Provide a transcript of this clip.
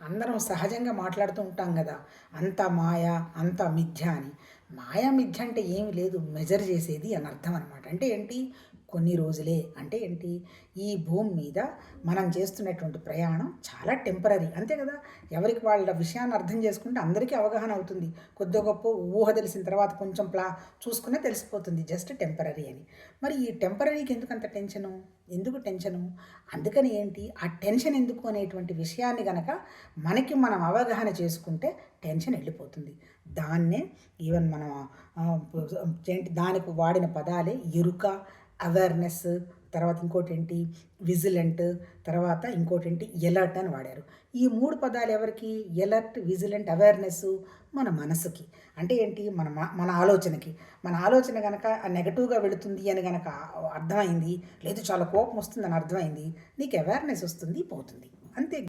అందరం సహజంగా మాట్లాడుతూ ఉంటాం కదా! అంతా మాయ, అంతా మిథ్య అని. మాయ, మిథ్య అంటే ఏమి లేదు. మెజర్ చేసేది అని అర్థం అనమాట. అంటే ఏంటి? కొన్ని రోజులే. అంటే ఏంటి? ఈ భూమి మీద మనం చేస్తున్నటువంటి ప్రయాణం చాలా టెంపరరీ. అంతే కదా! ఎవరికి వాళ్ళ విషయాన్ని అర్థం చేసుకుంటే అందరికీ అవగాహన అవుతుంది. కొద్దో గొప్పో ఊహ తెలిసిన తర్వాత కొంచెం చూసుకునే తెలిసిపోతుంది. జస్ట్ టెంపరరీ అని. మరి ఈ టెంపరరీకి ఎందుకంత టెన్షను? ఎందుకు టెన్షను? అందుకని ఏంటి? ఆ టెన్షన్ ఎందుకు అనేటువంటి విషయాన్ని గనక మనకి మనం అవగాహన చేసుకుంటే టెన్షన్ వెళ్ళిపోతుంది. దాన్నే ఈవెన్ మనం ఏంటి దానికి వాడిన పదాలే ఎరుక, అవేర్‌నెస్, తర్వాత ఇంకోటేంటి విజిలెంట్, తర్వాత ఇంకోటేంటి ఎలర్ట్ అని వాడారు. ఈ 3 పదాలు ఎవరికి? ఎలర్ట్, విజిలెంట్, అవేర్‌నెస్సు మన మనసుకి. అంటే ఏంటి? మన ఆలోచనకి. మన ఆలోచన గనక నెగెటివ్‌గా వెళుతుంది అని గనక అర్థమైంది, లేదు చాలా కోపం వస్తుందని అర్థమైంది, నీకు అవేర్‌నెస్ వస్తుంది, పోతుంది. అంతే.